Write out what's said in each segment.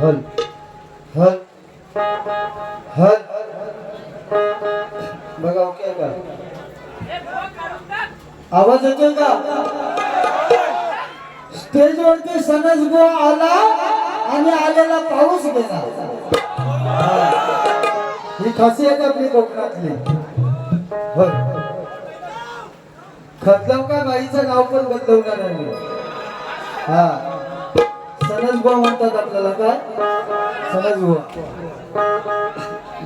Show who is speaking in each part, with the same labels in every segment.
Speaker 1: हल हल हल बघा ओके का आवाज येतोय का? स्टेज वरती सनज गो आला आणि आलेला पाऊस गेला. ही खासियत आपली कोकणातली. होय खतलव का बाईचं नाव पण बदलवणार आहे. हा सनज बुवा म्हणतात आपल्याला. काय सनज बुवा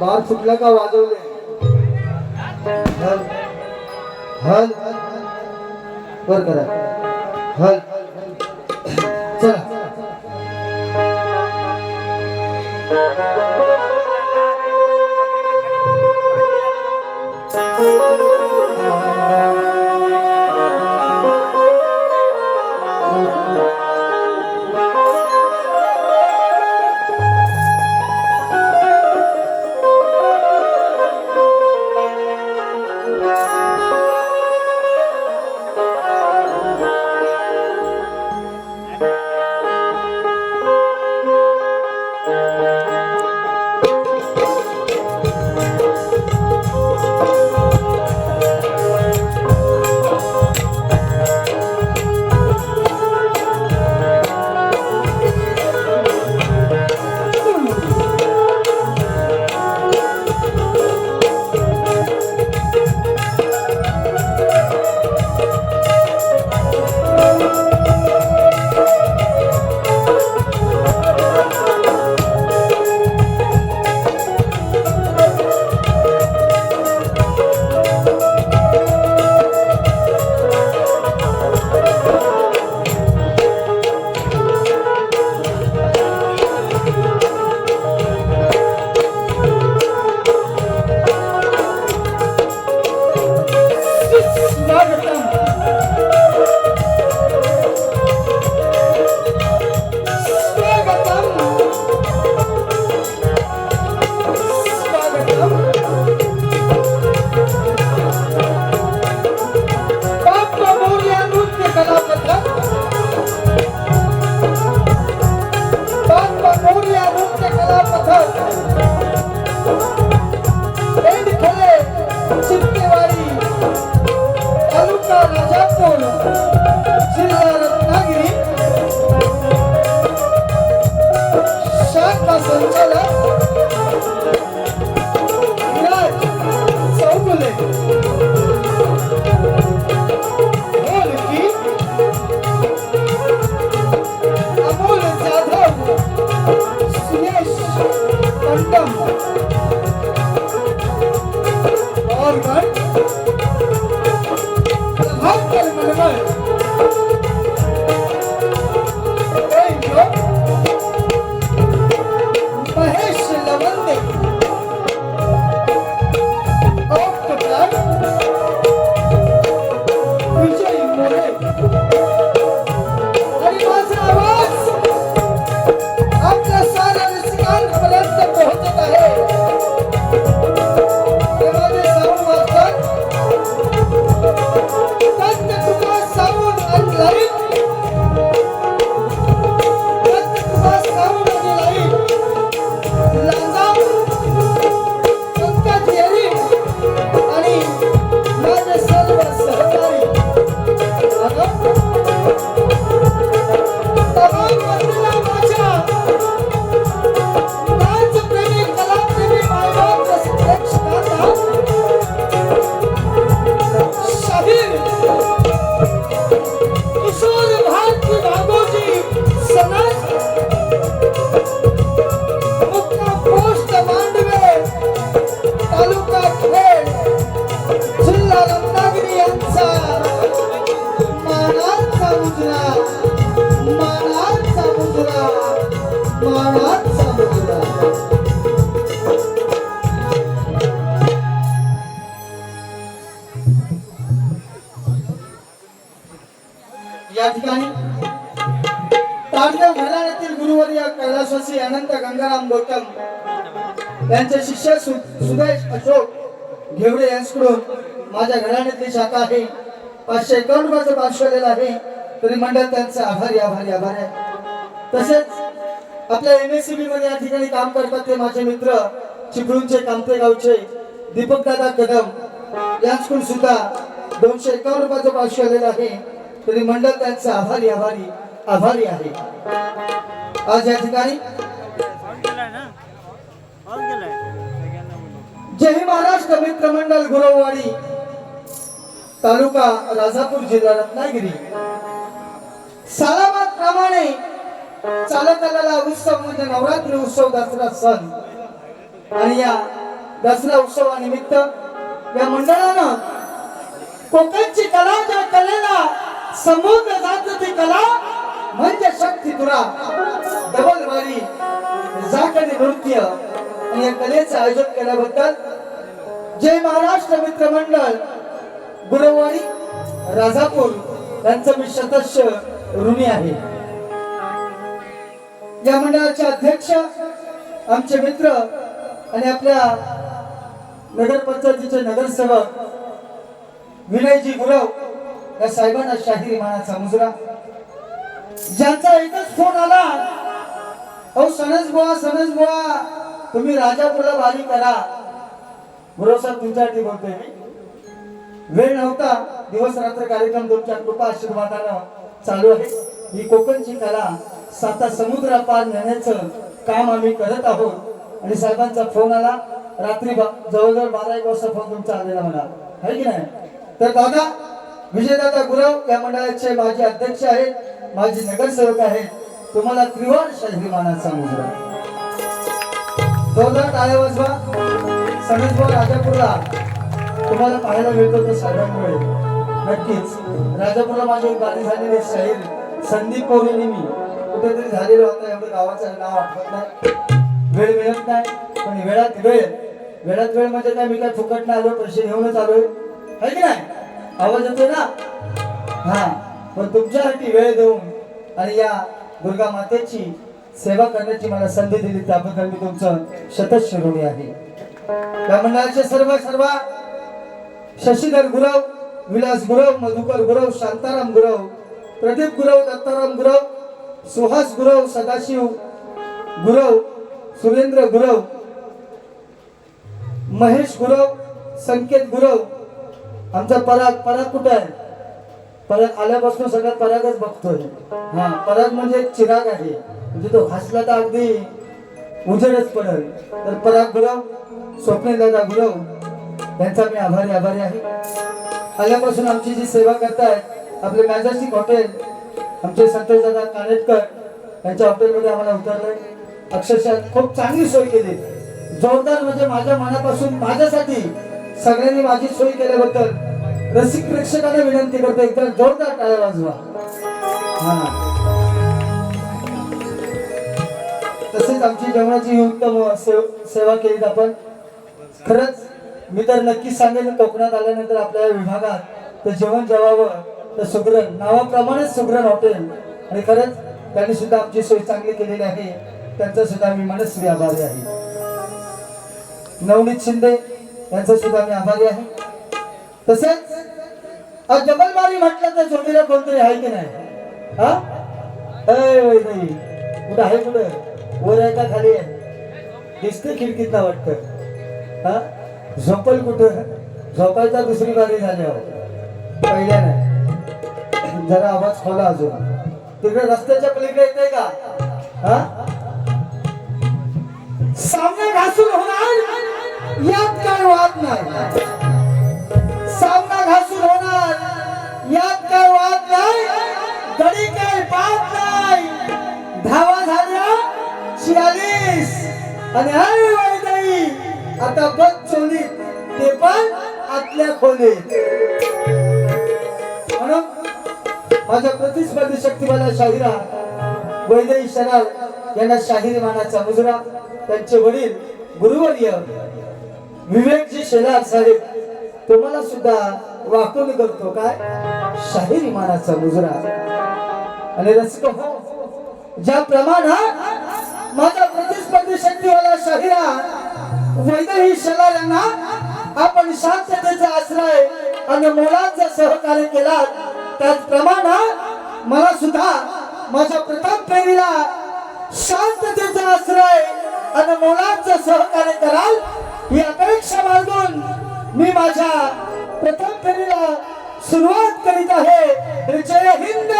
Speaker 1: बार फुटला का वाजवले. हल हल वर करा. हल चला तालुका राजापूर जिल्हा रत्नागिरी शाखा संचालक विराज चौगुले ढोलकी अमोल जाधव सुरेश पंडम और प्रभाकर मनमल महेश लवंदे ओक्टप्लर विजय मोरे आणि माझा आवाज आपल्या साऱ्या रसिकांपर्यंत पोहोचत आहे. त्यामध्ये साऊंड मास्टर संत तुकाराम साऊंड आणि लाईट संत तुकाराम साऊंड आणि लाईट लांजा पंकज येरी आणि माझे सर्व सहकारी तमाम मंडळीला माझ्या नाचप्रेमी कलाप्रेमी मायबाप प्रेक्षकांना शाहीर किशोर भारती बाबूजी सनस मुक्काम पोस्ट मांडवे तालुका खेड जिल्हा रत्नागिरी यांचा मानाचा मुजरा मानाचा मुजरा मानाचा मुजरा. या ठिकाणी ताडदेव घराण्यातील गुरुवर्य कैलासवासी अनंत गंगाराम गौतम यांचे शिष्य सुदेश अशोक घेवडे यांच्याकडून माझ्या घराण्यातली शाखा आहे 551 रुपयाचं पार्श्वलेलं आहे. तरी मंडळ त्यांचे आभारी आभारी आभारी आहे. तसेच आपल्या एमएससीबी मध्ये या ठिकाणी काम करतात ते माझे मित्र चिपळूणचे कामते गावचे दीपकदादा कदम यांच्याकडून सुद्धा 251 रुपयाचं पार्श्वलेलं आहे. तरी मंडळ त्यांचे आभारी आभारी आभारी आहे. आज या ठिकाणी जय महाराष्ट्र मित्र मंडळ गुरववाडी तालुका राजापूर जिल्हा रत्नागिरी सालाबाद प्रमाणे चालत आलेला उत्सव म्हणजे नवरात्री उत्सव दसरा सण. आणि या दसरा उत्सवानिमित्त या मंडळानं कोकणची कला ज्या कलेला समुद्र जात ती कला म्हणजे शक्ती तुरा डबलवारी जाकडी नृत्य आणि या कलेचं आयोजन केल्याबद्दल जय महाराष्ट्र मित्र मंडळ गुरववाडी राजापूर यांचं मी शतश ऋणी आहे. या मंडळाचे अध्यक्ष आमचे मित्र आणि आपल्या नगरपंचायतीचे नगरसेवक विनयजी गुरव या साहेबांना शाहिरी मानाचा मुजरा. ज्यांचा एकच फोन आला, अहो सनस बुवा तुम्ही राजापूरला वारी करा. गुरव साहेब तुमच्यासाठी बोलतोय मी. वेळ नव्हता, दिवस रात्र कार्यक्रम तुमच्या कृपा आशीर्वादानं चालू आहे. ही कोकणची कला साता समुद्र पार नेण्याचं काम आम्ही करत आहोत. आणि साहेबांचा फोन आला रात्री जवळजवळ 12-1 वाजता फोन तुमचा आलेला मला, आहे की नाही. तर दादा विजयदादा गुरव या मंडळाचे माजी अध्यक्ष आहेत, माजी नगरसेवक आहेत. तुम्हाला त्रिवार शाहिरी मानाचा मुजरा. जोरदार टाळ्या वाजवा. सणसबुवा राजापूरला तुम्हाला पाहायला मिळतो तो साहेबांमुळे. नक्कीच राजापूरला माझी एक गाणी झालेली शाहीर संदीप पौर्णिमी कुठेतरी झालेला होता. एवढं गावाचं नाव आठवत नाही. वेळ मिळत नाही, पण वेळात वेळ म्हणजे काय, मी काय फुकट नाही आलो, पैसे घेऊनच आलोय, आहे की नाही. आवाज येतोय ना. हा, पण तुमच्यासाठी वेळ देऊन आणि या दुर्गा मातेची सेवा करण्याची मला संधी दिली त्याबद्दल मी तुमचं शतश ऋणी आहे. या मंडळाचे सर्व शशीधर गुरव, विलास गुरव, मधुकर गुरव, शांताराम गुरव, प्रदीप गुरव, दत्ताराम गुरव, सुहास गुरव, सदाशिव गुरव, सुरेंद्र गुरव, महेश गुरव, संकेत गुरव, आमचा पराग कुठे आहे, परत आल्यापासून सगळ्यात परागच बघतोय. हा, पराग म्हणजे एक चिराग आहे, म्हणजे तो हसला तर अगदी उजेडच पडेल. तर पराग गुरव, स्वप्नील दादा गुरव यांचा मी आभारी आहे. आल्यापासून आमची जी सेवा करतायत आपले मॅजेस्टिक हॉटेल, आमचे संतोष दादा कानेटकर यांच्या हॉटेलमध्ये आम्हाला उतरलंय. अक्षरशः खूप चांगली सोय केली, जोरदार. म्हणजे माझ्या मनापासून माझ्यासाठी सगळ्यांनी माझी सोय केल्याबद्दल रसिक प्रेक्षकांना विनंती करतो, एकदा जोरदार टाळ्या वाजवा. हा, तसेच आमची जेवणाची उत्तम सेवा केली आपण. खरंच मी तर नक्कीच सांगेन, कोकणात आल्यानंतर आपल्या विभागात तर जेवण जेवावं तर सुग्रण, नावाप्रमाणेच सुग्रण हॉटेल. आणि खरंच त्यांनी सुद्धा आमची सोय चांगली केलेली आहे, त्यांचा सुद्धा मी मनस्वी आभारी आहे. नवनीत शिंदे यांचा सुद्धा मी आभारी आहे. तसेच जबलमारी म्हटलं तर जोडीला कोणतरी आहे की नाही? हा, नाही कुठं आहे? कुठं वर आहे का खाली आहे? दिसते खिडकीत ना वाटतं. हा, झोपल कुठं? झोपायचा दुसरी बारी झाल्यावर, पहिल्या नाही. जरा आवाज खोला अजून. तिकडे रस्त्याच्या पलीकडे येते का? हा, सामने घासून होणार यात काय वाद नाही. सामना घासून होणार यात काय वाद नाही. गडी काय बात नाही. धावा झाल्या 46 आणि वैदाई आता बघ चोलीत, ते पण आतल्या खोलीत. म्हणून माझ्या प्रतिस्पर्धी शक्तिमाला शाहिरा वैदेही शराल यांना शाहिरी मानाचा मुजरा, त्यांचे वडील गुरुवर्य विवेकजी शेलार साहेब तुम्हाला सुद्धा वाकून करतो काय शाहिरी मानाचा मुजरा. आणि रसिक हो, ज्या प्रमाणात माझा प्रतिस्पर्धी शक्तिवाला शाहिरा वैदेही शेलार यांना आपण शांततेचा आश्रय आणि मोलाचा सहकार्य केला, त्याचप्रमाणे मला सुद्धा माझ्या प्रथम फेरीला शांततेचा आश्रय आणि मोलाचं सहकार्य कराल ही अपेक्षा बाळगून मी माझ्या प्रथम फेरीला सुरुवात करीत आहे. जय हिंद,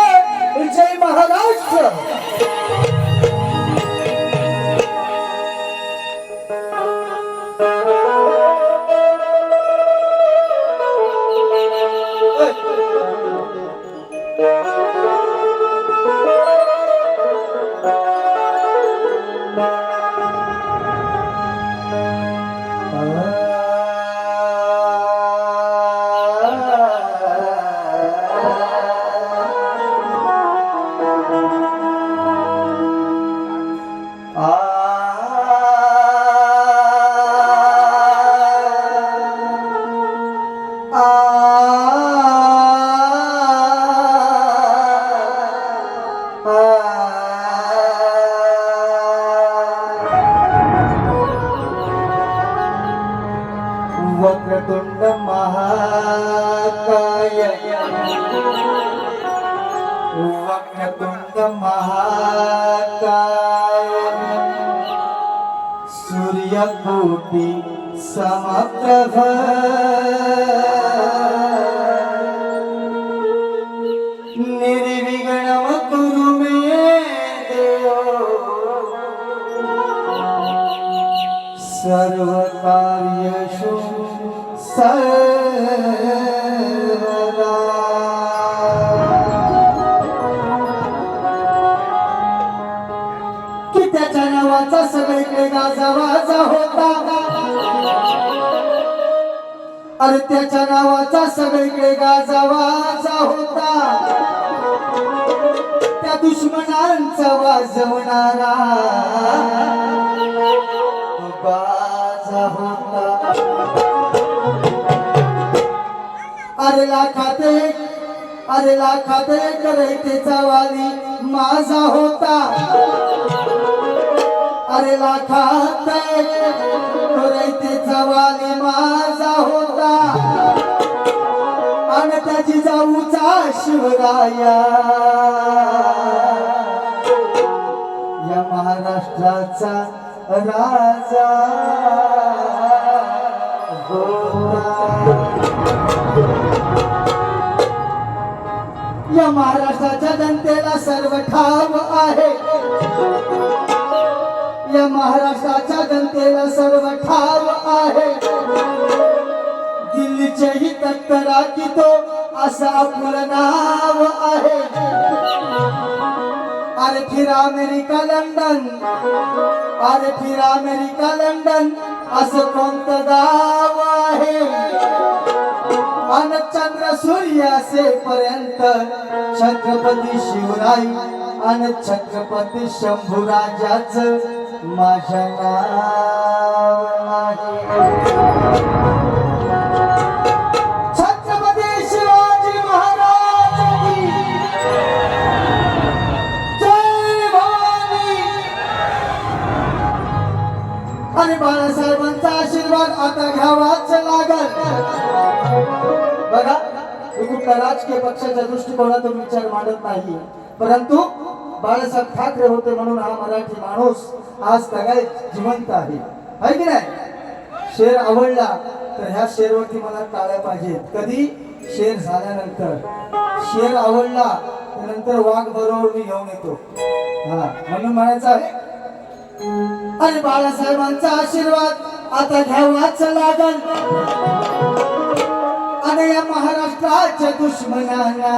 Speaker 1: जय महाराष्ट्र. वक्रतुंड महाकाय, वक्रतुंड महाकाय, सूर्यकोटि समप्रभ, निर्विघ्नं कुरु मे देव, सर्वकार्येषु सर्वदा. की त्याच्या नावाचा सगळीकडे गाजावाजा होता, अरे त्याच्या नावाचा सगळीकडे गाजावाजा होता, त्या दुश्मनांचा वाजवणारा बाजा होता. अरे लाखात एक रयतेचा वाली माझा होता, अरे लाखात एक रयतेचा वाली माझा होता. आणि त्याची जाऊचा शिवराया या महाराष्ट्राचा राजा होता. या महाराष्ट्राच्या जनतेला सर्व ठाव आहे, या महाराष्ट्राच्या जनतेला सर्व ठाव आहे. दिल्लीचेही तत्करा की तो असं आपलं नाव आहे. अरे फिर अमेरिका लंडन, अरे फिर अमेरिका लंडन असं कोणतं गाव आहे. अन चंद्र सूर्य असेपर्यंत छत्रपती शिवराय अन छत्रपती शंभूराजाच माझं नाव आहे. छत्रपती शिवाजी महाराज की जय भवानी. आणि बाळासाहेबांचा आशीर्वाद आता घ्यावाच लागल. बघा, मी कुठल्या राजकीय पक्षाच्या दृष्टिकोनातून विचार मांडत नाही, परंतु बाळासाहेब ठाकरे होते म्हणून हा मराठी माणूस आज सगळे जिवंत आहे की नाही. शेर आवडला तर ह्या शेरवरती मला टाळ्या पाहिजेत. कधी? शेर झाल्यानंतर. शेर आवडला नंतर वाघ बरोबर मी घेऊन येतो. हा, म्हणून म्हणायचं आहे, अरे बाळासाहेबांचा आशीर्वाद आता घ्यावाच लागल. आणि या महाराष्ट्राच्या दुश्मनांना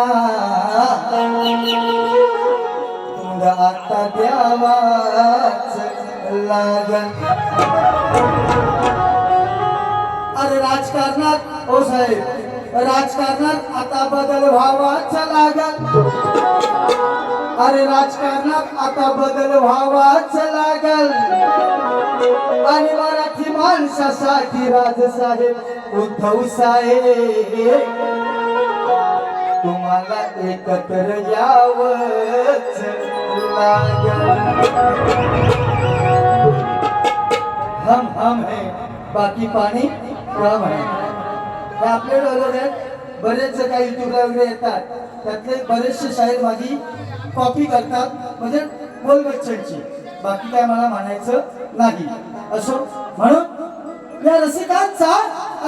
Speaker 1: तोंड आता द्यावाच लागल. अरे राजकारणात, ओ साहेब, राजकारणात आता बदल व्हावाच लागल. अरे राजकारणात आता बदल व्हावाच लागल. आणि मराठी माणसासाठी राजसाहेब उद्धव साहेब तुम्हाला एकत्र यावंच लागल. हम है बाकी पाणी कम है. हे आपले डायलॉग आहेत. बरेच जे काही युट्यूबला वगैरे येतात त्यातले बरेचसे शाहीर माझी कॉपी करतात, म्हणजे बोल बच्चनची. बाकी काय मला म्हणायचं नाही. असो, म्हणून या रसिकांचा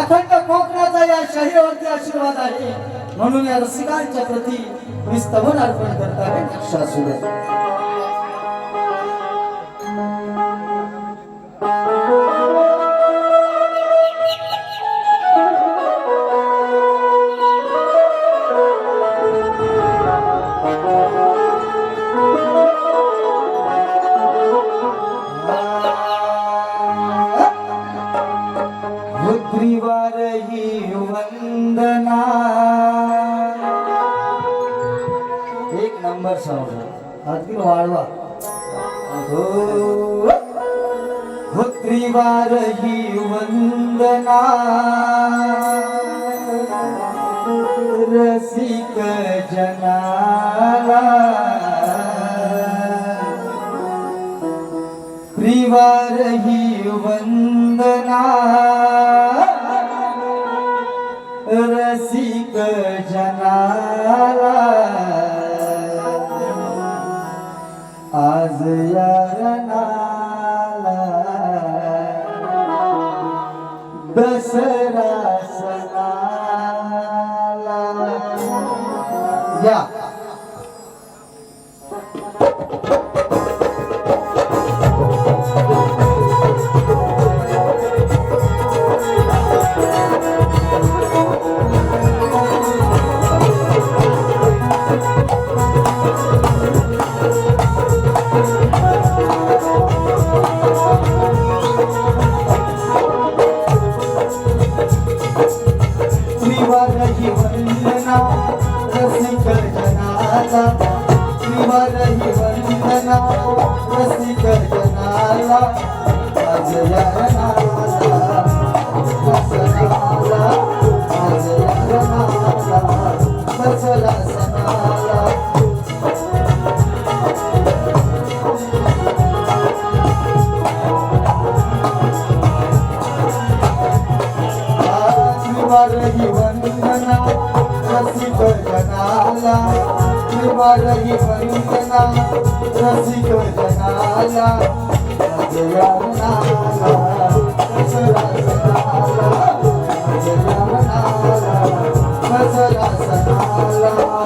Speaker 1: अखंड कोकणाचा या शाहीरवरती आशीर्वाद आहे, म्हणून या रसिकांच्या प्रती मी स्तवन अर्पण करत आहे. शास्त्रीय ही वंदना. एक नंबर सॉन्ग अगदी वाढवा. हो त्रिवार ही वंदना रसिक जनाला. त्रिवार ही वंदना रसिक जनाला. आज यारनाला दसरा सणाला. या ही वंदना रसिक जनाला. त्रिवार ही वंदना रसिक जनाला. आज यारनाला दसराला. आज यारनाला दसरा सणाला. त्रिवार ही वंदना रसिक जनाला. त्रिवार ही वंदना रसिक जनाला. आज यारनाला दसरा सणाला. दसरा सणाला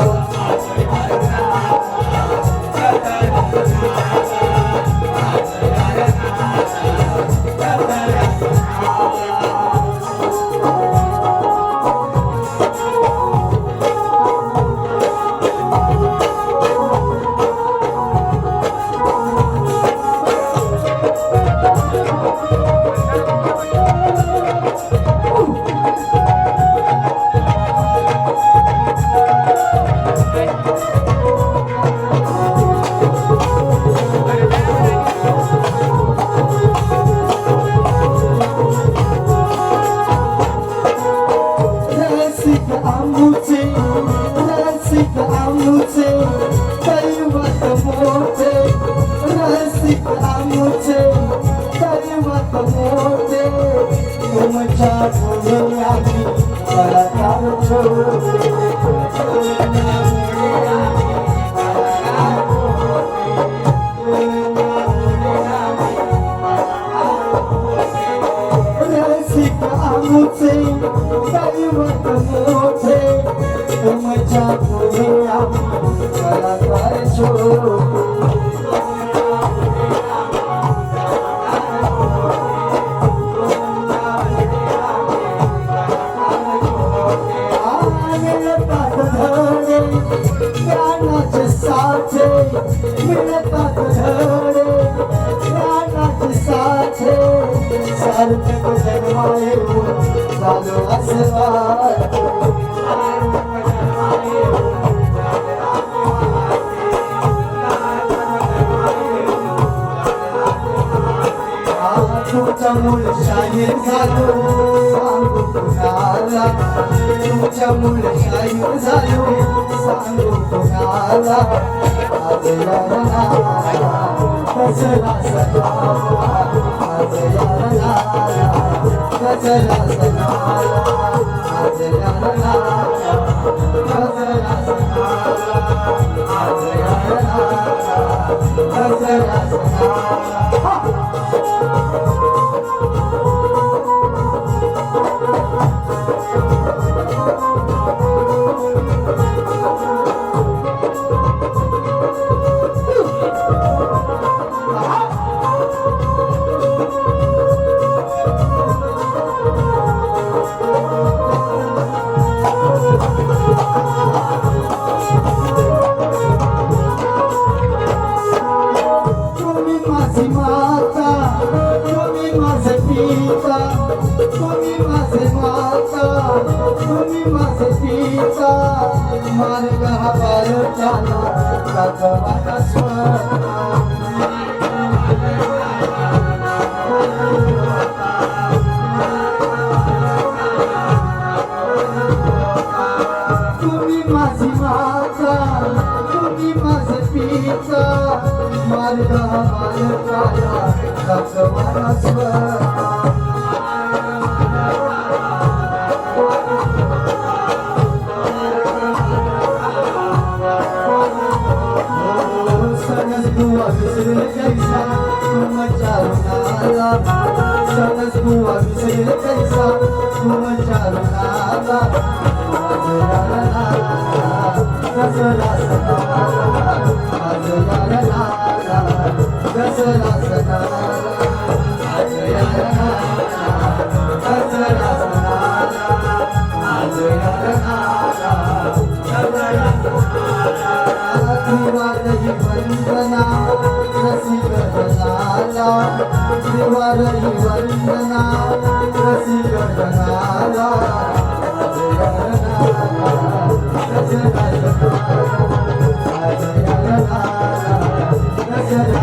Speaker 1: मूल शाहीर झालो सांगू कुणाला तुमच्या मूल शाहीर झालो सांगू कुणाला आज यारला दसरा सणाला आज यारला दसरा सणाला आज यारला दसरा सणाला आज यारला दसरा सणाला मार्ग हवार चाला भगवान तुम्ही माझी माता तुम्ही माझे पिता मार्ग हवार चाला भगवान विसरले कैसा तुम चारुनाला सनस बुआ विसरले कैसा तुम चारुनाला आज यारला दसरा सणाला आज यारला दसरा सणाला आज यारला दसरा सणाला आज यारला दसरा सणाला दिवाळी वंदना रसिक जनाला दिवाळी वंदना रसिक जनाला आज यारला दसरा सणाला आज यारला दसरा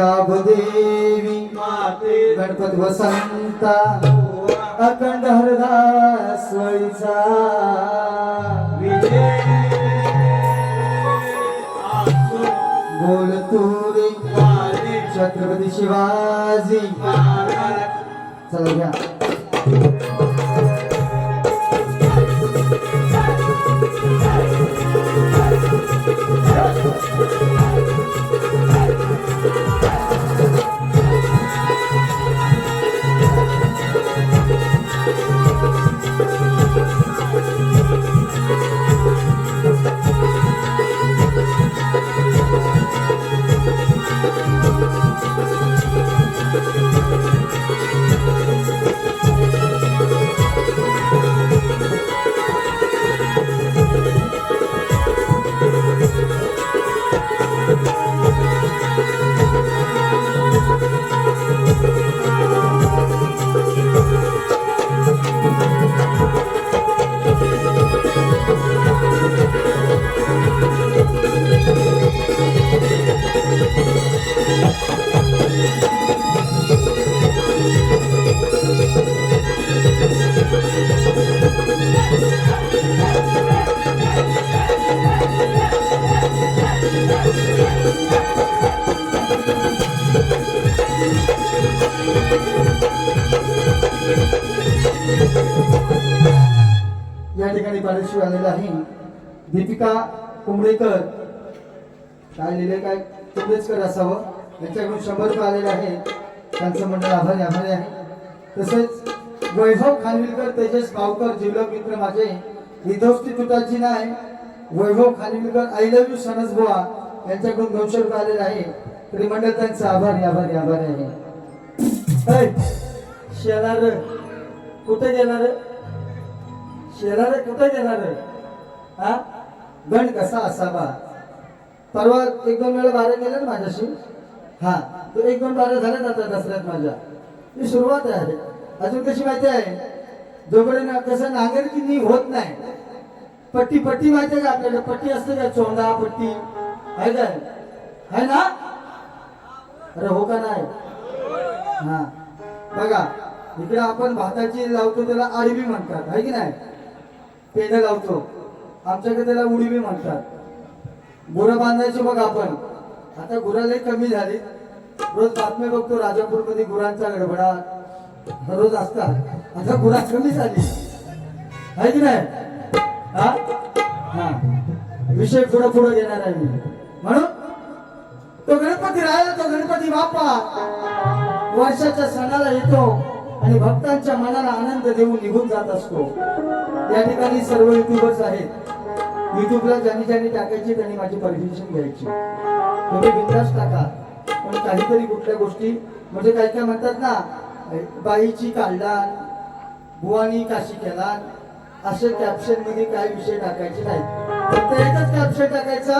Speaker 1: काबदेवी
Speaker 2: माते
Speaker 1: गणपती वसंता अखंड हरदास वैचा
Speaker 2: विजय आसो
Speaker 1: बोल तुरे
Speaker 2: वाले
Speaker 1: छत्रपती शिवाजी
Speaker 2: महाराज
Speaker 1: चला घ्या या ठिकाणी बाळेश्वर आलेला आहे दीपिका कुंबळेकर काय लिहिले काय कुंबळेकर असावं यांच्याकडून 100 रुपये आलेले आहे त्यांचं मंडळ आभारी आहे तसेच वैभव खानविलकर तेजस गावकर जिवलग मित्र माझे ही दोस्ती तुटाची नाही Vaibhav Khanvilkar I love you सनस बुवा यांच्याकडून 200 रुपये आलेले आहे तरी मंडळ त्यांचं आभारी आहे शेलार कुठे गेणार शेलार कुठे गेणार हा गण कसा असावा परवा 1-2 वेळा बारे केले ना माझ्याशी हा तो 1-2 बारे झाले आता दसऱ्यात माझ्या ही सुरुवात आहे अजून कशी माहिती आहे जोपर्यंत कसं नांगरकी होत नाही पट्टी माहिती आहे का आपल्याला पट्टी असते का चोंडा पट्टी आहे काय आहे ना अरे हो का नाही हा बघा इकडे आपण भाताची लावतो त्याला आडवी म्हणतात आहे की नाही पेढ लावतो आमच्याकडे त्याला उडीबी म्हणतात गुरं बांधायची बघ आपण आता गुरं लई कमी झाली रोज बातमी बघतो राजापूरमध्ये गुरांचा गडबडाट रोज असतात आता गुरा कमी झाली आहे की नाही हा हा विषय पुढे घेणार आहे मी म्हणून तो गणपती राहिला तो गणपती बाप्पा वर्षाच्या सणाला येतो आणि भक्तांच्या मनाला आनंद देऊन निघून जात असतो या ठिकाणी सर्व युट्यूबर्स आहेत युट्यूबला ज्यांनी टाकायची त्यांनी माझी परमिशन घ्यायची तुम्ही बिंदास टाका पण काहीतरी कुठल्या गोष्टी म्हणजे काय काय म्हणतात ना बाईची काढला बुवानी काशी केला असे कॅप्शन मध्ये काय विषय टाकायचे नाही फक्त एकच कॅप्शन टाकायचा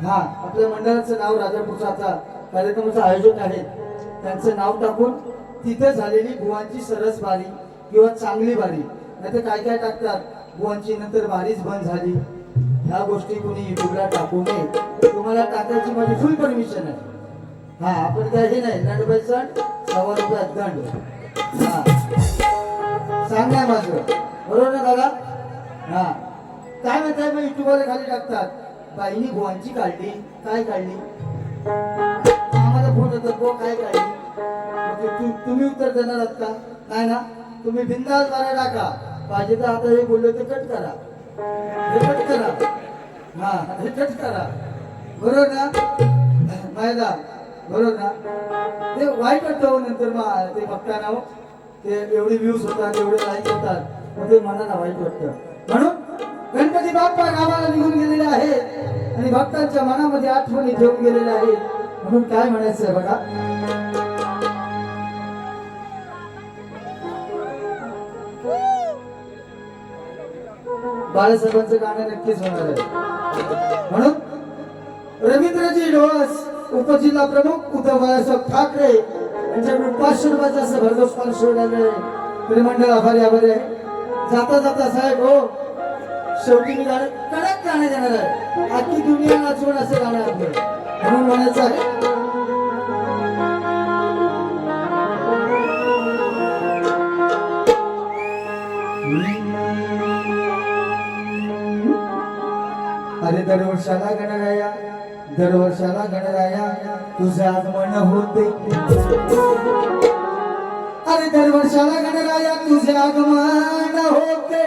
Speaker 1: हा आपल्या मंडळाचं नाव राजापूरचा आता कार्यक्रमाचं आयोजक आहे त्यांचं नाव टाकून तिथे झालेली बुवांची सरस बारी किंवा चांगली बारी नाही तर काय टाकतात बुवांची नंतर बारीच बंद झाली ह्या गोष्टी कोणी युट्यूबला टाकू नये तुम्हाला टाकायची माझी फुल परमिशन आहे हा आपण काही नाही दंड 1.25 रुपयात दंड हा सांगणार माझं बरोबर ना दादा हा काय म्हणताय मग युट्यूबवाले खाली टाकतात बाईनी बुवांची काढली काय काढली आम्हाला फोन येतात बुवा काय काढली तुम्ही उत्तर देणार आहात का नाही ना तुम्ही बिंदास बारा टाका पाहिजे तर आता हे बोललो ते कट करा हा हे कट करा बरोबर ना मायदा बरोबर ना ते वाईट वाटतं नंतर मग ते बघताना ते एवढे व्ह्यूज होतात एवढे लाईक होतात मग ते मनाला वाईट वाटतं म्हणून गणपती बाप्पा गावाला निघून गेलेले आहेत आणि भक्तांच्या मनामध्ये आठवणी ठेवून गेलेले आहेत म्हणून काय म्हणायचं आहे बघा बाळासाहेबांचं गाणं नक्कीच होणार आहे म्हणून रवींद्रजी डोळस उपजिल्हा प्रमुख उद्धव बाळासाहेब ठाकरे यांच्याकडून 500 रुपयाचं असं भरघोस स्पॉन्सर आले त्रिमंडळ आभारी आहे जाता जाता साहेब हो शेवटी मी गाणं कडक गाणं देणार आहे आखी दुनिया नाचवून असं गाणं आपलं म्हणून म्हणायचं आहे दरवर्षाला गणराया तुझे आगमन होते, अरे दरवर्षाला गणराया तुझे आगमन होते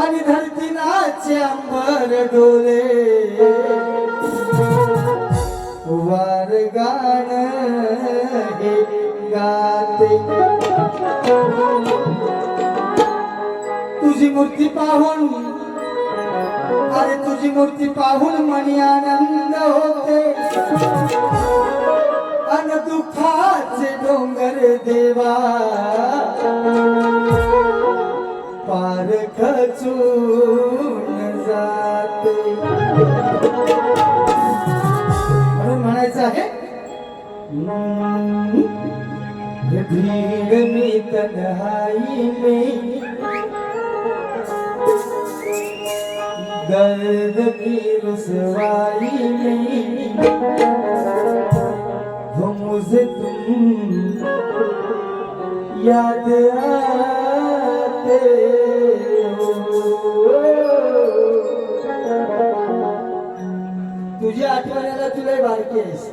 Speaker 1: आणि धरती नाचे अंबर डोले, वार गाण हे गाते तुझी मूर्ती पाहून, अरे तुझी मूर्ती पाहून मनी आनंद होते अन दुःखाचे डोंगर देवा पार खचून जाते. म्हणून म्हणायचं आहे भीड़ में तन्हाई में दर्द की रुसवाई में वो मुझे तुम याद आते हो. तुझी आठवण यायला तुला बारकी आहेस,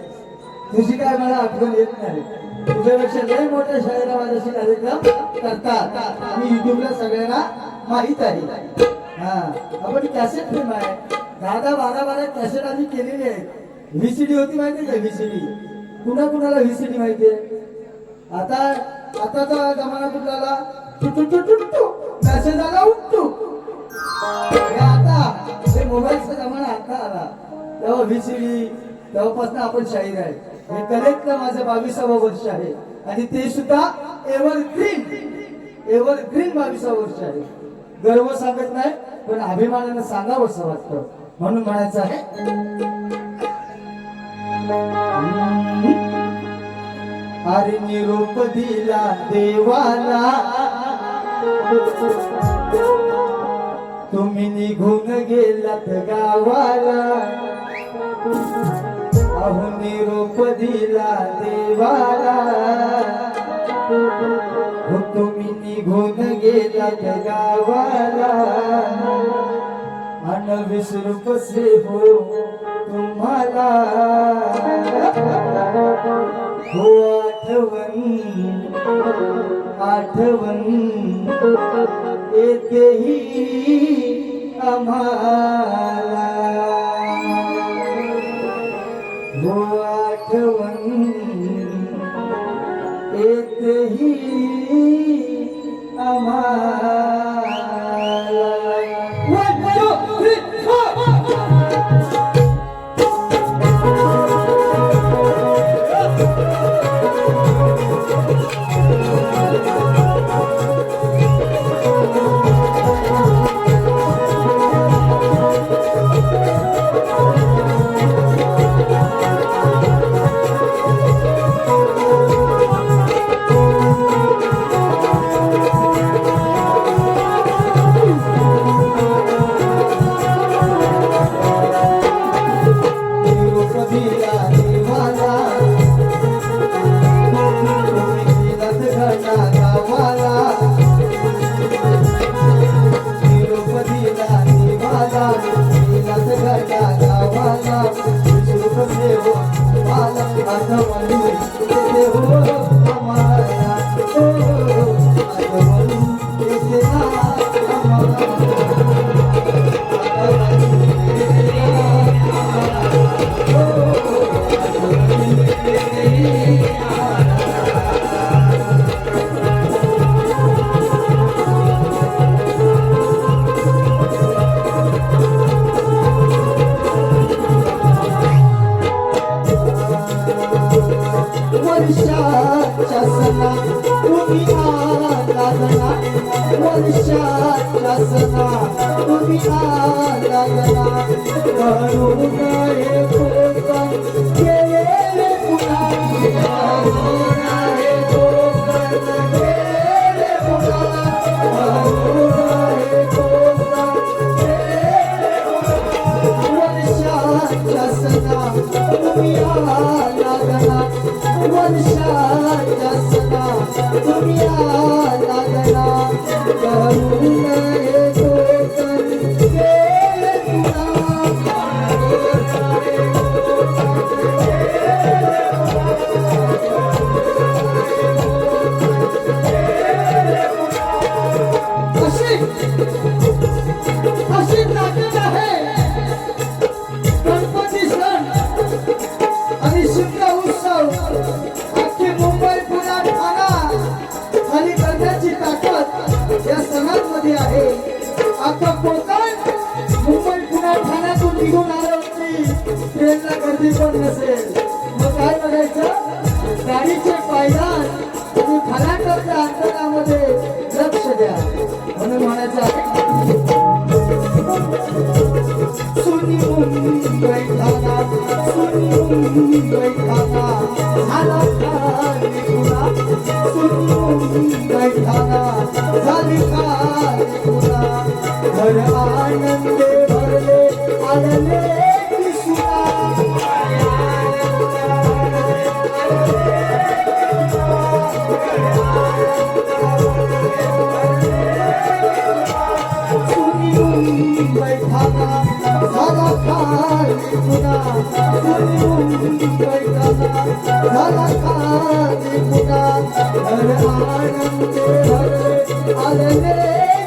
Speaker 1: तुझी काय मला आठवण येत नाही. तुझ्यापेक्षा लय मोठ्या शाळेला माझ्याशी कार्यक्रम करतात, मी युट्यूबला सगळ्यांना माहित आहे. हा आपण कॅसेट फिल्म आहे, 10-12 कॅसेट आम्ही केलेली आहेत. व्हीसीडी होती माहिती का? व्हीसीडी कुणाला व्हीसीडी माहिती आहे? आताचा जमाना कुठला कॅसेट आला उठतो. आता हे मोबाईलचा जमाना आता आला, तेव्हा व्हीसीडी, तेव्हापासून आपण शाहीर आहे. हे कलेक्ट माझं 22वं वर्ष आहे आणि ते सुद्धा एव्हरग्रीन 22वं वर्ष आहे. गर्व सांगत नाही पण अभिमानानं सांगावं असं वाटतं. म्हणून म्हणायचं आहे अरे निरोप दिला देवाला तुम्ही निघून गेलात गावाला, अहो निरोप दिला देवाला हो तुम्ही निघून गेलात गावाला, अन विसरू कसे हो तुम्हाला हो आठवण येतेही आम्हाला, हो आठवण येतेही आम्हाला. One, 2, 3, 4. वर्षाच्या सणा तुम्ही आला गणा, वर्षाच्या सणा तुम्ही आला गणा, करून हे कोकण गेले पुन्हा, करून हे कोकण गेले पुन्हा, करून हे कोकण गेले पुन्हा. वर्षाच्या सणा तुम्ही आला गणा, वर्षाच्या सणा तुम्ही आला गणा, करून हे कोकण गेले पुन्हा. परिस्थिती पण नसेल मग काय बघायचं गाडीचे पायदान तुम्ही खलाटाच्या अंतरामध्ये लक्ष द्या म्हणून म्हणायचं सुनी मुंबई ठाणा सुनी मुंबई ठाणा झाला खाली पुन्हा सुनी मुंबई ठाणा झाली खाली पुन्हा घर आनंदे भरले आनंदे किसुना सुनी मुंबई ठाणा झाला खाली पुन्हा सुनी मुंबई ठाणा झाला खाली पुन्हा घर आनंदे भरले आनंदे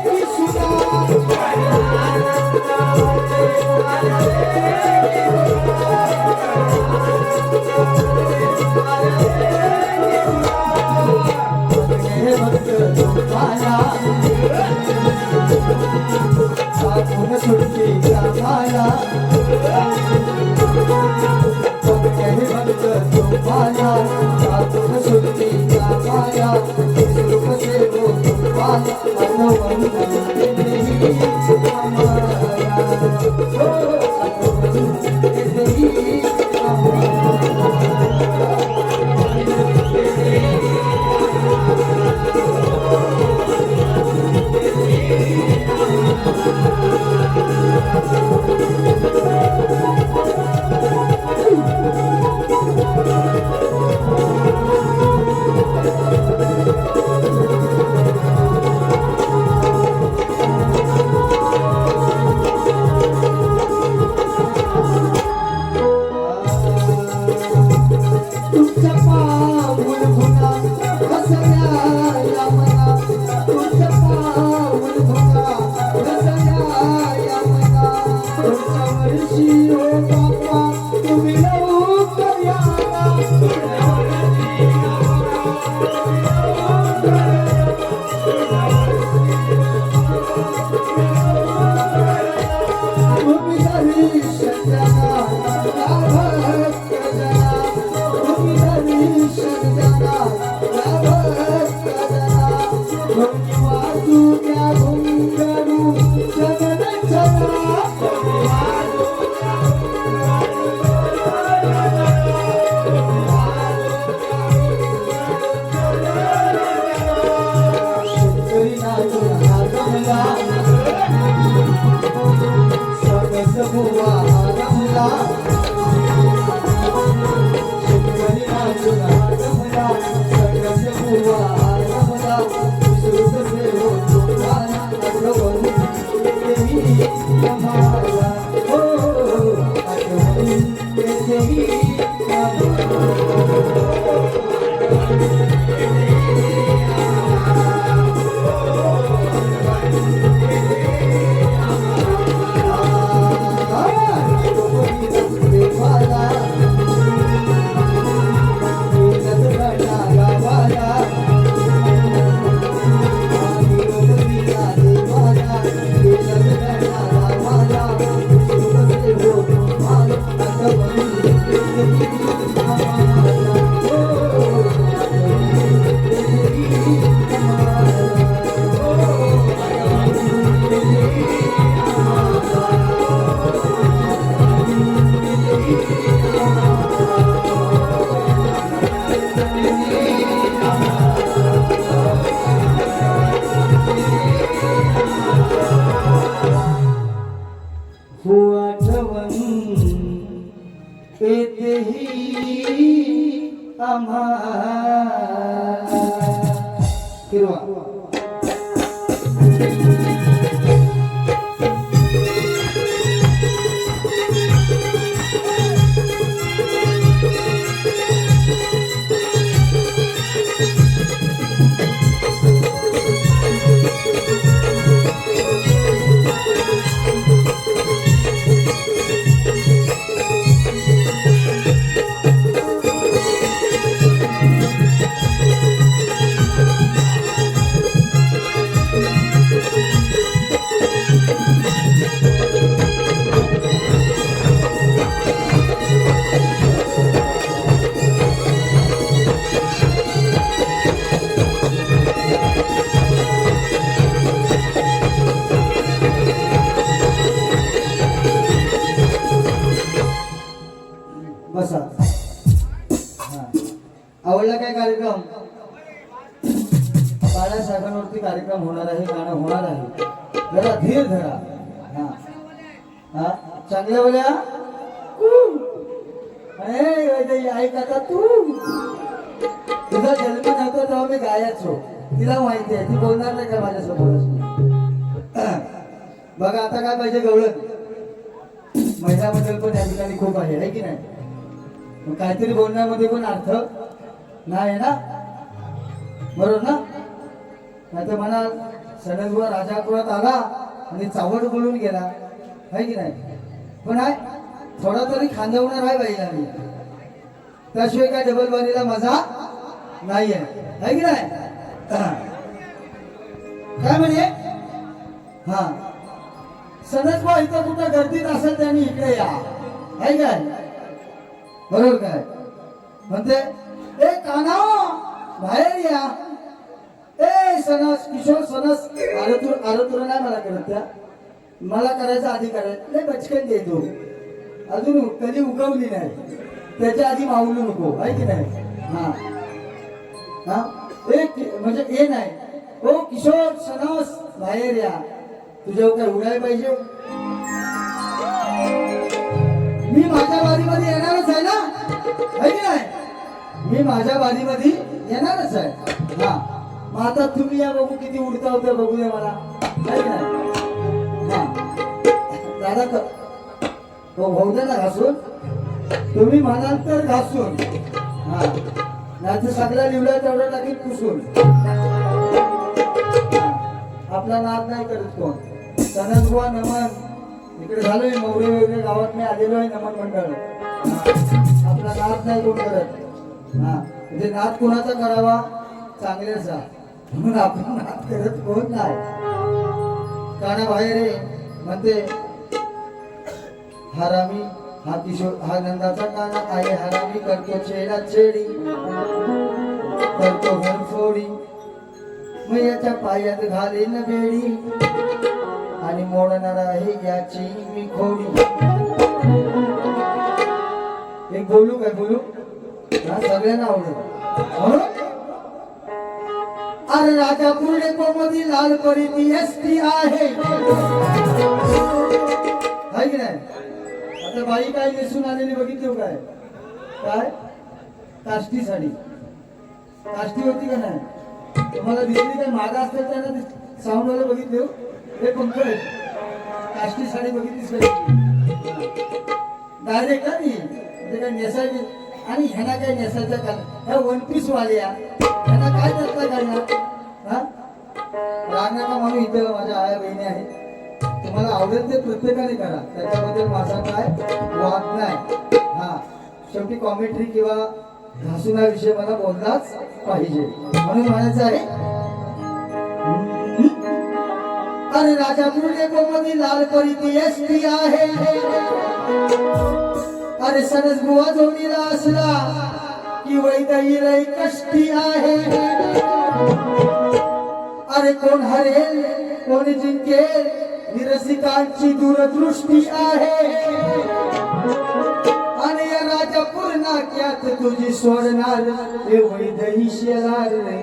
Speaker 1: किसुना सुटकी कामाला तुम्हाला सुटकी कामाला सुख से वो तुम्हाला बसा. हा. आवडला काय कार्यक्रम? बाळासाहेबांवरती कार्यक्रम होणार आहे, गाणं होणार आहे. जरा धीर धरा. हा हा चांगल्या बोल्या. ऐक आता तू, तुझा जन्म नव्हता तेव्हा मी गायचो. तिला माहिती आहे, ती बोलणार नाही का माझ्यासमोर. बघा आता काय पाहिजे गवळण. महिलाबद्दल पण या ठिकाणी खूप आहे की नाही? मग काहीतरी बोलण्यामध्ये पण अर्थ नाही ना, बरोबर ना? नाही तर म्हणा सणसबुवा राजापुरात आला आणि चावड बोलून गेला, आहे की नाही? पण आहे थोडा तरी खांदवणार आहे बाईला, त्याशिवाय काय डबल बारीला मजा नाहीये, आहे की नाही? काय म्हणे? हा सणसबुवा इथं कुठं गर्दीत असेल त्यांनी इकडे या, आहे काय? बरोबर काय म्हणते? ए काना बाहेर या. ए सणस किशोर सणस आरतुर नाही मला करत, त्या मला करायचा अधिकार आहे. नाही बचकन देतो, अजून कधी उगवली नाही, त्याच्या आधी मावलू नको, आहे की नाही? हा हा म्हणजे हे नाही. ओ किशोर सणस बाहेर या. तुझ्यावर काय उडाय पाहिजे? मी माझ्या वारीमध्ये येणारच आहे ना, आहे की नाही? मी माझ्या वारीमध्ये येणारच आहे. हा मग आता तुम्ही या, बघू किती उडता होतं, बघू दे मला, आहे की नाही? हा दादा हो भाऊ दे ना घासून, तुम्ही म्हणाल तर घासून. हा नाही तर सगळ्या लिवल्या तेवढं टाकीत पुसून. आपला नाद नाही करत कोण. सणसबुवा नमन इकडे झालोय, मोरे वगैरे गावात मी आलेलो आहे नमन मंडळ. आपला नाद नाही कोण करत. हा म्हणजे नाद कोणाचा करावा? चांगल्याचा. म्हणून आपण नाद करत कोण नाही. काना बाहेर म्हणते हरामी हा किशोर, हा नंदाचा काना आहे हरामी, करतो छेडा छेडी, करतो घरफोडी, मग याच्या पायात घालीन बेडी, आणि मोडणार आहे याची मी खोडी. एक बोलू काय बोलू? हा सगळ्यांना आवडेल. अरे राजापूर डेपो मध्ये लाल परी एसटी आहे, की नाही? आता बाई काय नेसून आलेली बघितली काय? काय काष्टी साडी, काष्टी होती का नाही? तुम्हाला दिसली काय? मागा असतात त्यांना साऊंड वाला बघितले हो, हे पंख आहे. काष्टी साडी बघितलीच डायरेक्ट ना ती, म्हणजे काय नेसायची. आणि ह्यांना काय नेसायचं का? ह्या वन पीस वाल्या ह्यांना काय करता करणार? हा राग नका म्हणून, इथं माझ्या आया बहिणी आहेत, तुम्हाला आवडेल ते प्रत्येकाने करा, त्याच्याबद्दल माझा काय वाद नाही. हा शेवटी कॉमेंट्री किंवा घासूनाविषयी मला बोललाच पाहिजे, म्हणून म्हणायचं आहे. अरे राजापूर डेपो मध्ये लाल परी ती एसटी आहे, अरे सणसबुवा जोडीला असला की वैदही लई कष्टी आहे. अरे कोण हरेल कोण जिंकेल निरसिकांची दूरदृष्टी आहे, आणि या राजापूर नाक्यात तुझी सोडणार हे वैदही शेलार रे,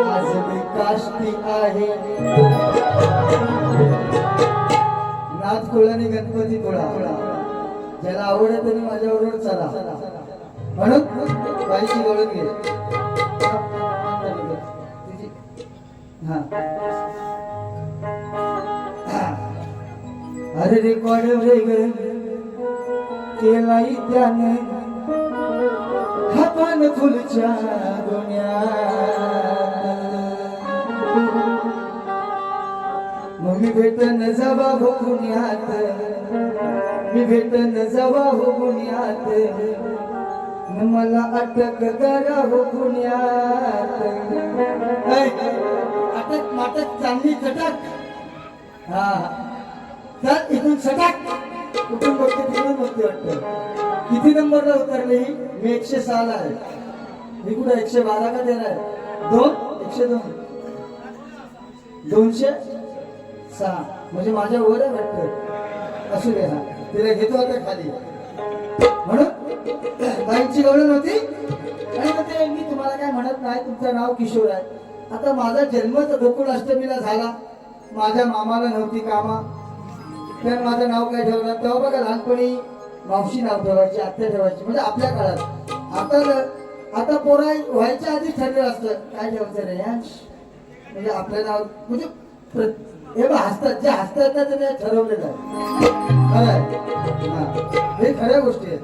Speaker 1: आज मी काष्टी आहे. नाथ कुळाने गणपती कुळा, ज्याला आवडत त्यांनी माझ्याबरोबर चला, म्हणून बाईची ओळख घे. हा अरे रेकॉर्ड वेगळं केलाय त्याने हातान फुलच्या दोन्यात, मग मी भेटन जावा हो पुण्यात, मी भेटन जावा हो पुण्यात, मला अटक करा हो पुण्यात. अटक माटक चांगली चटक. हा तर इथून सटक कुठून बघते तिकडून बघते वाटतं. किती नंबरला उतरली ही? मी 106 ला आहे. मी कुठं 112 का देणार आहे? 102 206 म्हणजे माझ्या वर आहे वाटतं. असू दे, हा तिला घेतो आता खाली. म्हणून बाईंची गवळण होती. आणि मग ते मी तुम्हाला काय म्हणत नाही, तुमचं नाव किशोर आहे. आता माझा जन्मच गोकुळ अष्टमीला झाला. माझ्या मामाला नव्हती कामा, तर माझं नाव काय ठेवलं? तेव्हा बघा लहानपणी मावशी नाव ठेवायची, आत्या ठेवायची, म्हणजे आपल्या काळात. आता पोरा व्हायच्या आधी ठरलेलं असतं काय ठेवायचं रे यांश, म्हणजे आपलं नाव म्हणजे हे बघ हसतात, जे हसतात ना त्याने ठरवलेलं आहे. खरं आहे, हा हे खऱ्या गोष्टी आहेत.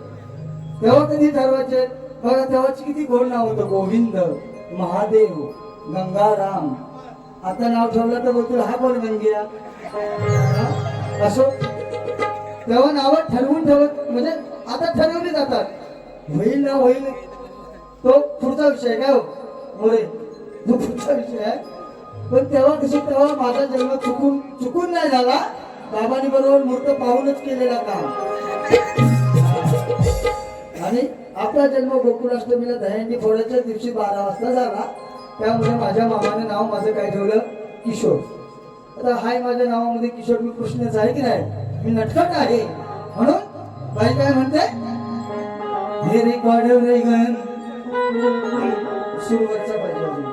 Speaker 1: तेव्हा कधी ठरवायचे बघा, तेव्हाची किती गोड नाव होतं. गोविंद, महादेव, गंगाराम. आता नाव ठेवलं तर बोलतील हा कोण गंग्या. असो, तेव्हा नावं ठरवून ठेवत, म्हणजे आता ठरवली जातात. होईल ना होईल, तो पुढचा विषय काय हो मोरे, तो पुढचा विषय आहे. पण तेव्हा कशी, तेव्हा माझा जन्म चुकून नाही झाला. बाबांनी बरोबर मूर्त पाहूनच केलेला काम. आणि आपला जन्म गोकुळाष्टमीला दहीहंडी फोडायच्या दिवशी 12 वाजता झाला. त्यामुळे माझ्या मामाने नाव माझं काय ठेवलं? किशोर. आता हाय माझ्या नावामध्ये किशोर, मी कृष्णच आहे की नाही, मी नटखट आहे. म्हणून बाई काय म्हणते, हे रे वाढव रे गण, सुरुवातचा पाहिजे अजून.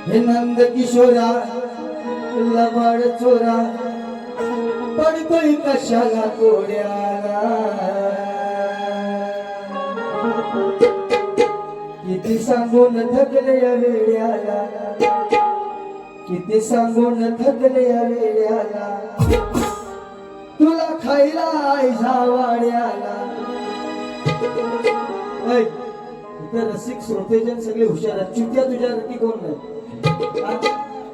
Speaker 1: हे नंद किशोरा लबाड चोरा, पडतोय कशाला कोड्याला. किती सांगून थकले या वेड्याला, किती सांगून थकले या वेड्याला. तुला खायला आयझा वाड्याला. इथं रसिक श्रोतेजन सगळे हुशार आहेत. चुक्या तुझ्यासाठी कोण नाही.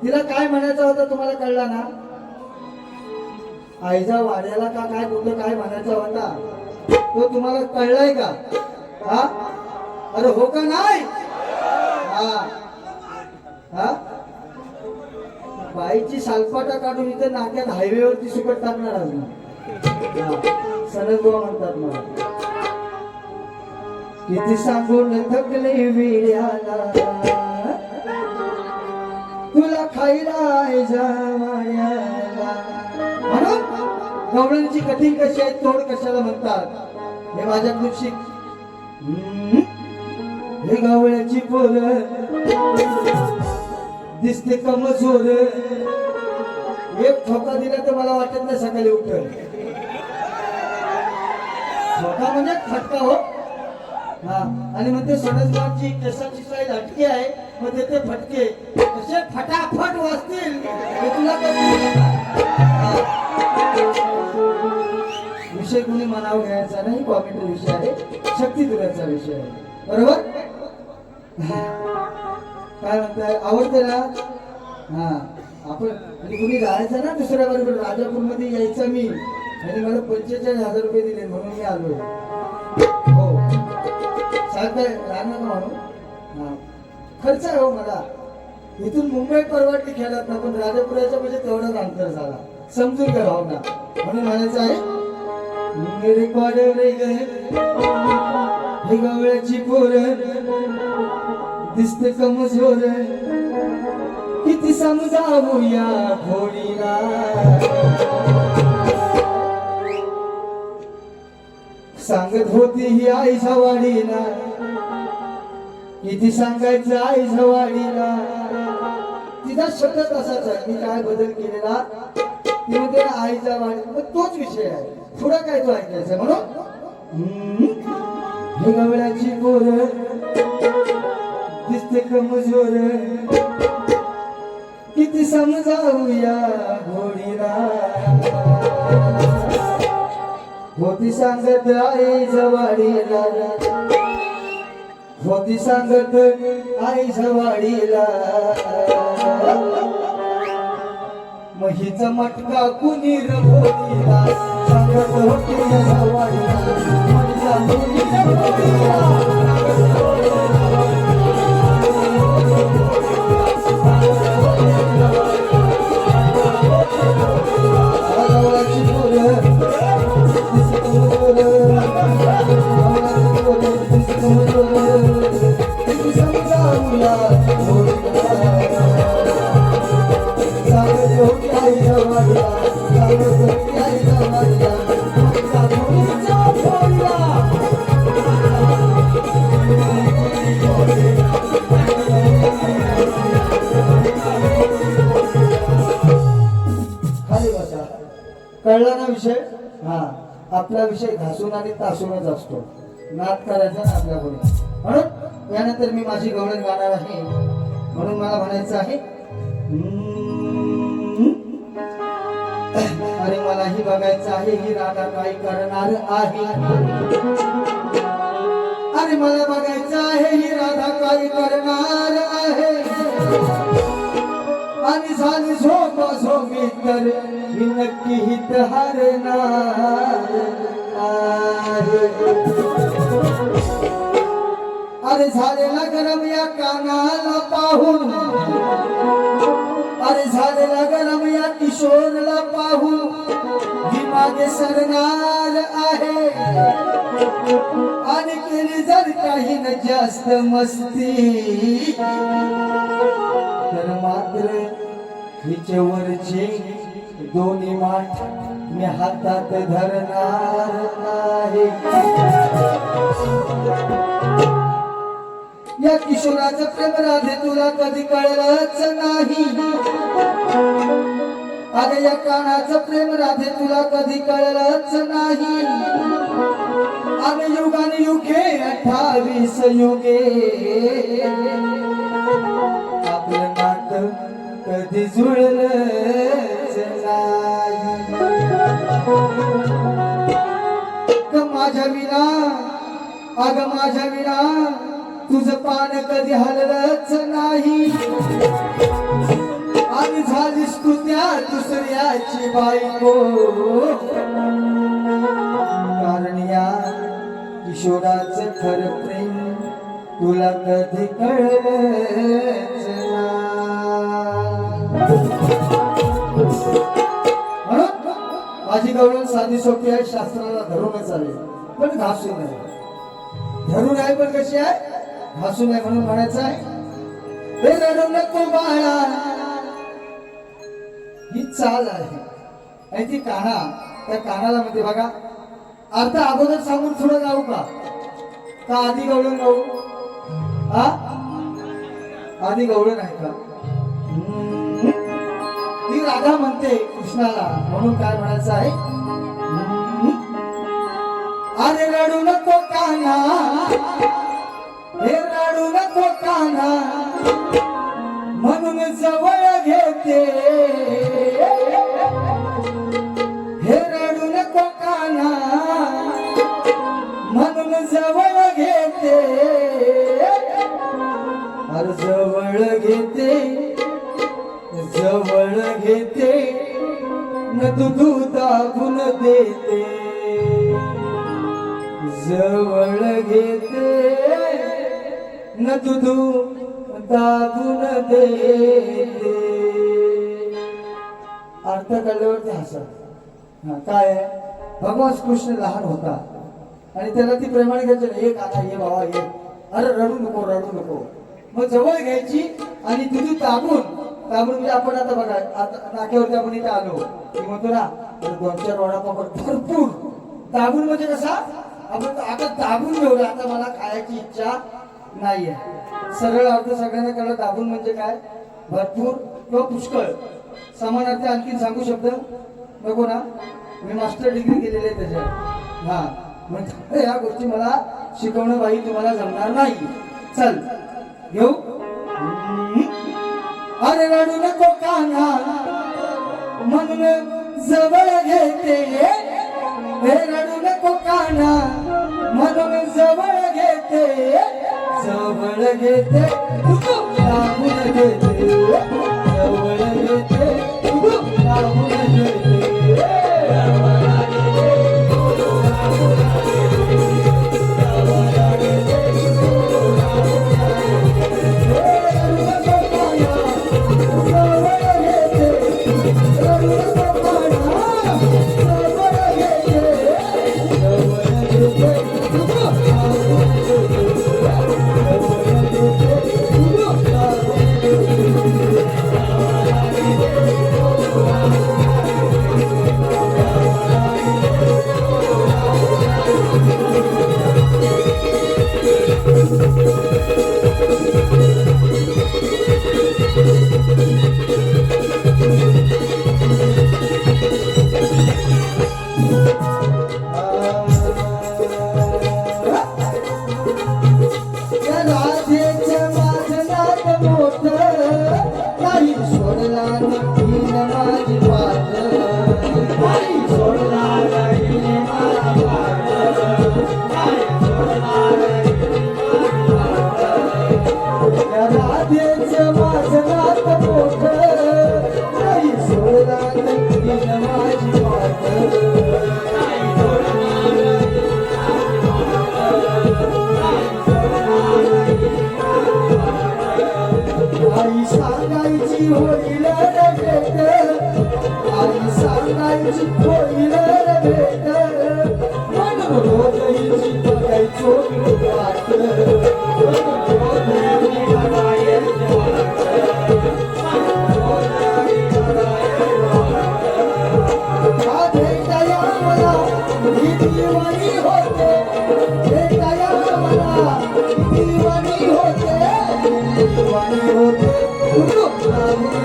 Speaker 1: तिला काय म्हणायचं होतं तुम्हाला कळला ना? आईजा वाड्याला का काय कुठं काय म्हणायचा होता तो तुम्हाला कळलाय का? हा, अरे हो का नाही? हा हा, बाईची सालपाटा काढून इथं नाक्यात हायवेवरती सुकट टाकणार आज ना. सनदगोवा म्हणतात मला. किती सांगून थकले वेड्याला, तुला खायला आयजा वाड्याला. म्हणून गवळणची कठीण कशी आहे, तोड कशाला म्हणतात हे माझ्या शिक. हे गवळ्याची पोर दिसते कमजोर. एक ठोका दिला तर मला वाटत नाही सकाळी उठल. ठोका म्हणजे फटका हो. हा, आणि म्हणते सणसगावची केसाची स्टाईल हटके आहे, मग ते फटके कसे फटाफट वाजतील हे तुला विषय कुणी मनावर घ्यायचा नाही. कॉमेंट विषय आहे, शक्ती दुराचा विषय आहे. बरोबर? काय म्हणताय, आवडते ना? हा, आपण आणि कुणी जायचं ना दुसऱ्या बरोबर. राजापूर मध्ये यायचं मी, आणि मला 45,000 रुपये दिले म्हणून मी आलोय. हो सांगताय राहणार म्हणून. हा, खर्च आहे हो मला. इथून मुंबईत परवडली खेळात ना, पण राजापुराच्या म्हणजे तेवढाच अंतर झाला. समजून घ्या भावना. म्हणून म्हणायचं आहे मेरे क्वाडे रे गए, हे गवळ्याची पोर दिसते कमजोर. किती समजावू या घोडीला. सांगत होती ही आईच्या वाडीला, किती सांगायचं आईच्या वाडीला. तिचा शब्द तसाच आहे, मी काय बदल केलेला ती म्हणते आईच्या वाडी. मग तोच विषय आहे, पुढं काय तो ऐकायचं. म्हणून हे गवळ्याची पोर दिसते कमजोर, किती समजावूया घोडीला. होती सांगत आईच्या वाडीला, होती सांगत आईच्या वाडीला. महीचा मटका कुणी रंगोलीला, सांगत होती वाडीला. महीचा कुणी रंगोलीला. हा आपला विषय घासून आणि तासूनच असतो. नाद करायचा ना आपल्याकडे. म्हणून यानंतर मी माझी गवळण गाणार आहे. म्हणून मला म्हणायचं आहे अरे मलाही बघायचं आहे ही राधा काय करणार आहे. अरे मला बघायचं आहे ही राधा काय करणार आहे. आणि झाली झोपी तर ही नक्की हित हरणार आहे. अरे झालेला गरम या कानाला पाहून, अरे झालेला गरम या किशोरला पाहून ही मागे सरणार आहे. आणि केली जर काही न जास्त मस्ती तर मात्र हिचे वरचे दोन्ही माठ मी हातात धरणार आहे. या किशोराचं प्रेम राधे तुला कधी कळलंच नाही. अरे या कानाचं प्रेम राधे तुला कधी कळलंच नाही. अरे युगाने युगे 28 युगे आपलं नातं कधी जुळलंच नाही. माझ्या विना अगं माझ्या विना तुझं पान कधी हललंच नाही. आणि झालीस तू त्या दुसऱ्याची बायको. कारण या किशोराचं खरं प्रेम तुला कधी कळलंच नाही. माझी गवळण साधी सोपी आहे. शास्त्राला धरूनच आहे पण घासून आहे. धरून आहे पण कशी आहे घासून आहे. म्हणून म्हणायचं आहे हे रडू नको बाळा ही चाल आहे. आणि ती काना त्या कानाला मध्ये बघा अर्थ अगोदर सांगून थोडं गाऊ का आधी गवळण गाऊ. हा आधी गवळण आहे का. ती राधा म्हणते कृष्णाला. म्हणून काय म्हणायचं आहे अरे रडू नको काना हे रडू नको काना म्हणून जवळ घेते. हे रडू नको काना म्हणून जवळ घेते. अरे जवळ घेते जवळ घेते न तू दाबून देते. जवळ घेते न तू दाबून देते. अर्थ कळल्यावरती हसत. काय आहे भगवान कृष्ण लहान होता आणि त्याला ती प्रेमाने घ्यायची. एक आता ये बाबा ये. अरे रडू नको रडू नको. मग जवळ घ्यायची आणि तुझी दाबून म्हणजे आपण आता बघा आता नाक्यावरती आपण इथे आलो की म्हणतो ना 2-4 वडापाव भरपूर दाबून. म्हणजे कसा आपण आता दाबून घेऊया. आता मला खायची इच्छा नाहीये. सरळ अर्थ सगळ्यांना कळलं दाबून म्हणजे काय भरपूर किंवा पुष्कळ. समानार्थी आणखी सांगू शब्द नको ना. मी मास्टर डिग्री केलेली आहे त्याच्यात. हा म्हणजे या गोष्टी मला शिकवणं बाई तुम्हाला जमणार नाही. चल घेऊ. अरे रडू नको काना म्हणून जवळ घेते. हे रडू नको काना म्हणून जवळ घेते. जवळ घेते दाबून घेते. जवळ घेते दाबून घेते. दिवाणी होते भेटाया मला दिवाणी होते दिवाणी होते दिवाणी होते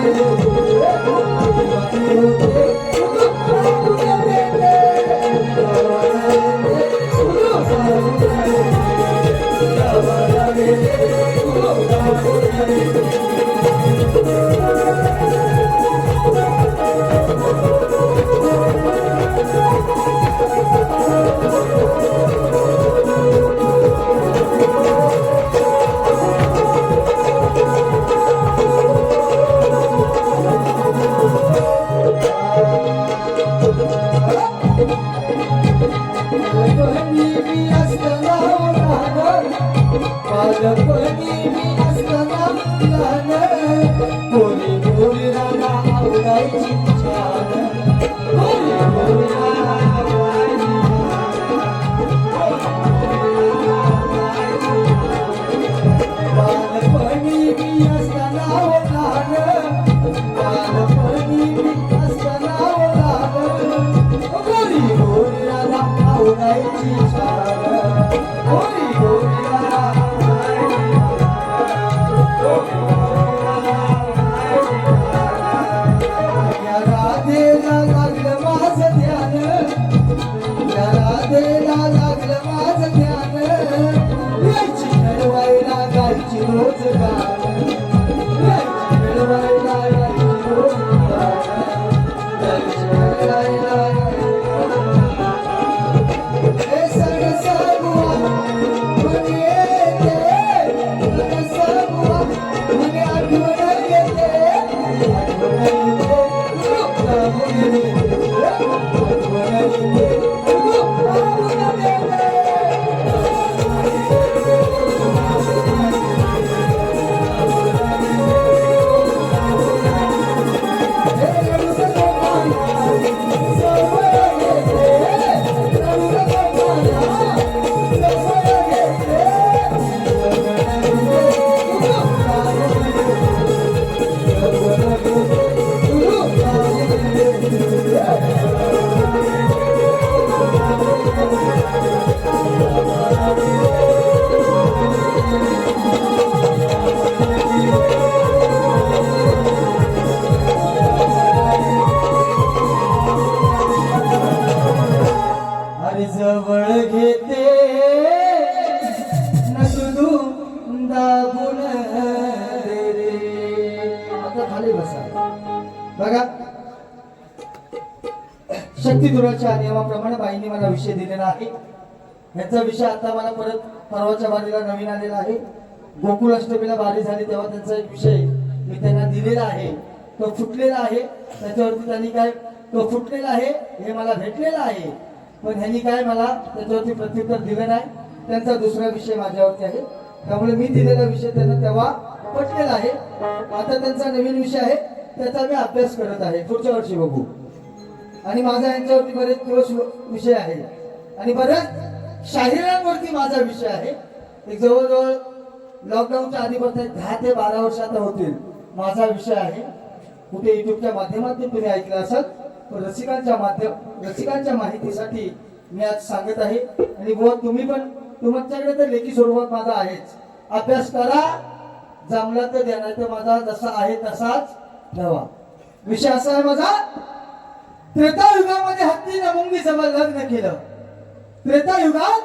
Speaker 1: जवळ घेते नसुदू दाबून दे रे. आता खाली बसा. बघा शक्ती दुराच्या नियमाप्रमाणे बाईंनी मला विषय दिलेला आहे. याचा विषय आता मला परत परवाच्या बारीला नवीन आलेला आहे. गोकुळ अष्टमीला बारी झाली तेव्हा त्यांचा एक विषय मी त्यांना दिलेला आहे. तो फुटलेला आहे. त्याच्यावरती त्यांनी काय तो फुटलेला आहे हे मला भेटलेला आहे. पण ह्यांनी काय मला त्याच्यावरती प्रत्युत्तर दिलं नाही. त्यांचा दुसरा विषय माझ्यावरती आहे. त्यामुळे मी दिलेला विषय त्यांना तेव्हा पटलेला आहे. आता त्यांचा नवीन विषय आहे त्याचा मी अभ्यास करत आहे. पुढच्या वर्षी बघू. आणि माझा यांच्यावरती बरेच दिवस विषय आहे आणि बऱ्याच शाहिरांवरती माझा विषय आहे. एक जवळजवळ लॉकडाऊनच्या आधीपासून 10 ते 12 वर्ष आता होतील माझा विषय आहे. कुठे युट्यूबच्या माध्यमातून तुम्ही ऐकलं असाल पण रसिकांच्या माहितीसाठी मी आज सांगत आहे. आणि बुवा तुम्ही पण तुमच्याकडे तर लेखी स्वरूपात माझा आहेच. अभ्यास करा. जमला तर द्या नाही तर माझा जसा आहे तसाच ठेवा. विषय असा आहे माझा. त्रेतायुगामध्ये हत्तीनं मुंगी जवळ लग्न केलं. त्रेतायुगात